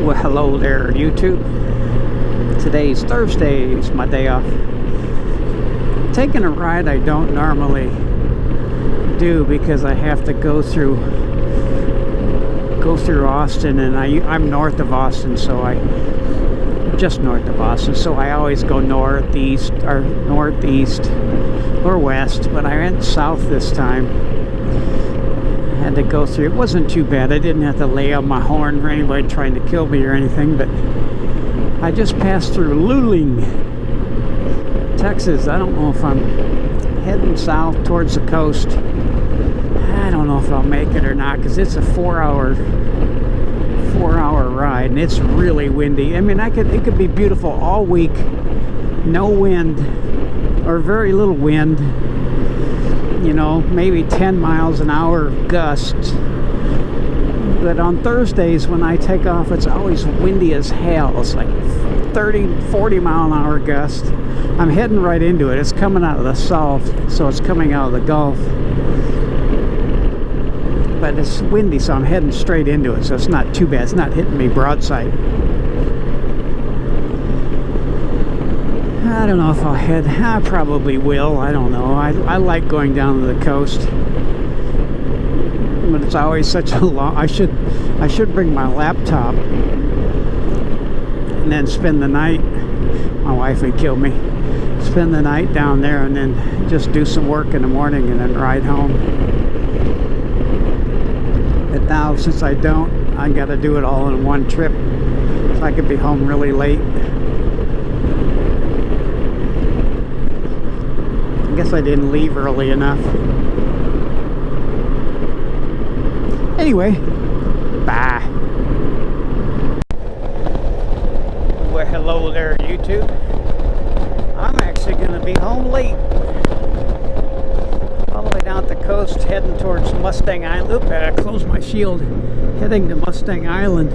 Well, hello there, YouTube. Today's Thursday. It's my day off. Taking a ride I don't normally do because I have to go through Austin, and I'm north of Austin, so just north of Austin, so I always go northeast or west, but I went south this time. I had to go through. It wasn't too bad. I didn't have to lay on my horn for anybody trying to kill me or anything, but I just passed through Luling, Texas. I don't know if I'm heading south towards the coast. I don't know if I'll make it or not, because it's a four-hour ride, and it's really windy. I mean, it could be beautiful all week, no wind or very little wind, you know, maybe 10 miles an hour gusts. But on Thursdays when I take off, it's always windy as hell. It's like 30-40 mile an hour gust. I'm heading right into it. It's coming out of the south, so it's coming out of the Gulf. But it's windy, so I'm heading straight into it, so it's not too bad. It's not hitting me broadside. I don't know if I'll head. I probably will. I don't know. I like going down to the coast, but it's always such a long. I should bring my laptop and then spend the night. My wife would kill me. Spend the night down there and then just do some work in the morning and then ride home. But now, since I don't, I got to do it all in one trip, so I could be home really late. I guess I didn't leave early enough. Anyway, bye. Well, hello there, YouTube. I'm actually going to be home late. All the way down the coast, heading towards Mustang Island. Oop, I closed my shield. Heading to Mustang Island.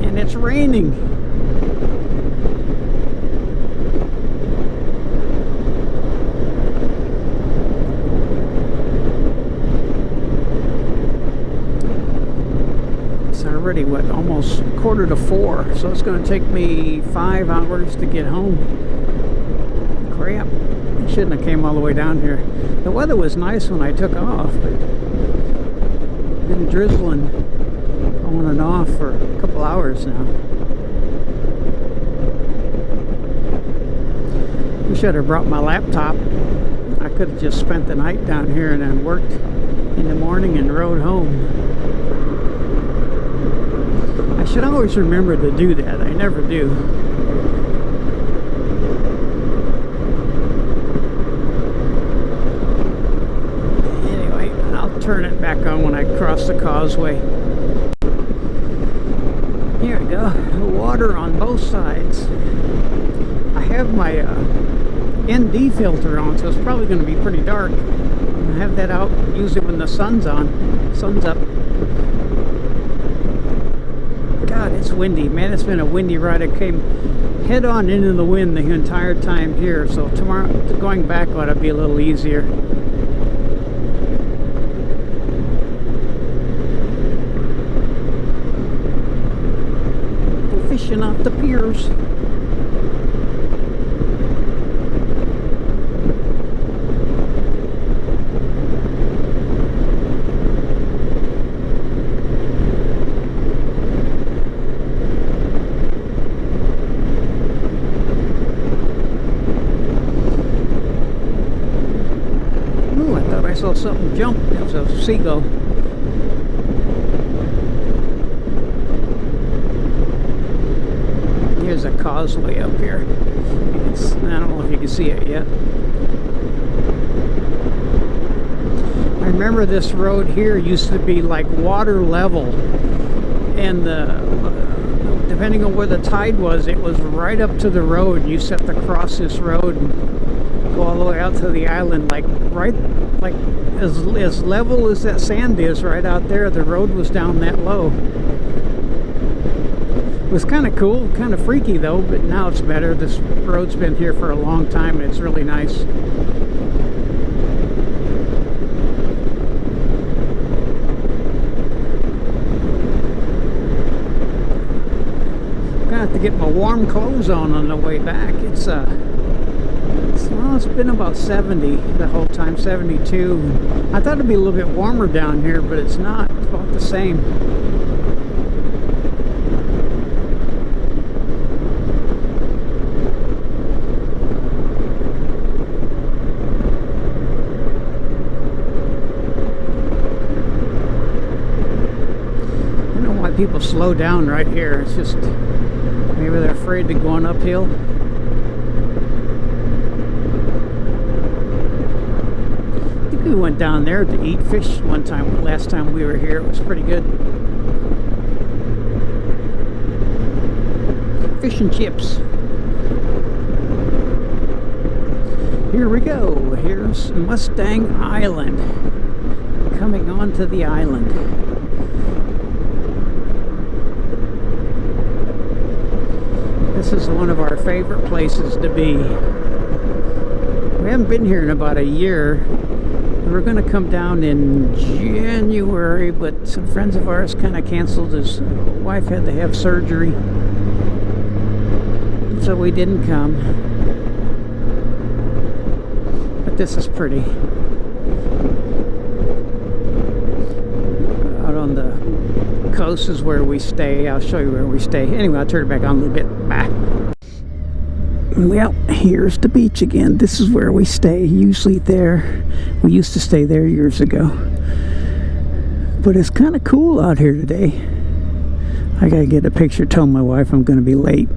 And it's raining. It's already, what, almost 3:45, so it's going to take me 5 hours to get home. Crap. Shouldn't have came all the way down here. The weather was nice when I took off, but it's been drizzling on and off for a couple hours now. I should have brought my laptop. I could have just spent the night down here and then worked in the morning and rode home. I should always remember to do that. I never do. Turn it back on when I cross the causeway. Here we go. Water on both sides. I have my ND filter on, so it's probably going to be pretty dark. I have that out usually when the sun's on. Sun's up. God, it's windy. Man, it's been a windy ride. I came head on into the wind the entire time here, so tomorrow going back ought to be a little easier. Fishing off the piers. Ooh, I thought I saw something jump. It was a seagull. There's a causeway up here. I don't know if you can see it yet. I remember this road here used to be like water level, and depending on where the tide was, it was right up to the road. You used to have to cross this road and go all the way out to the island, like as level as that sand is right out there. The road was down that low. It was kind of cool, kind of freaky though, but now it's better. This road's been here for a long time and it's really nice. have to get my warm clothes on the way back. It's been about 70 the whole time, 72. I thought it'd be a little bit warmer down here, but it's not. It's about the same. I don't know why people slow down right here. It's just maybe they're afraid to go on uphill. We went down there to eat fish one time. Last time we were here, it was pretty good. Fish and chips. Here we go. Here's Mustang Island. Coming onto the island. This is one of our favorite places to be. We haven't been here in about a year. We're going to come down in January, but some friends of ours kind of canceled. His wife had to have surgery, so we didn't come. But this is pretty. Out on the coast is where we stay. I'll show you where we stay. Anyway, I'll turn it back on a little bit. Bye. Well, here's the beach again. This is where we stay, usually there. We used to stay there years ago. But it's kind of cool out here today. I gotta get a picture, tell my wife I'm gonna be late.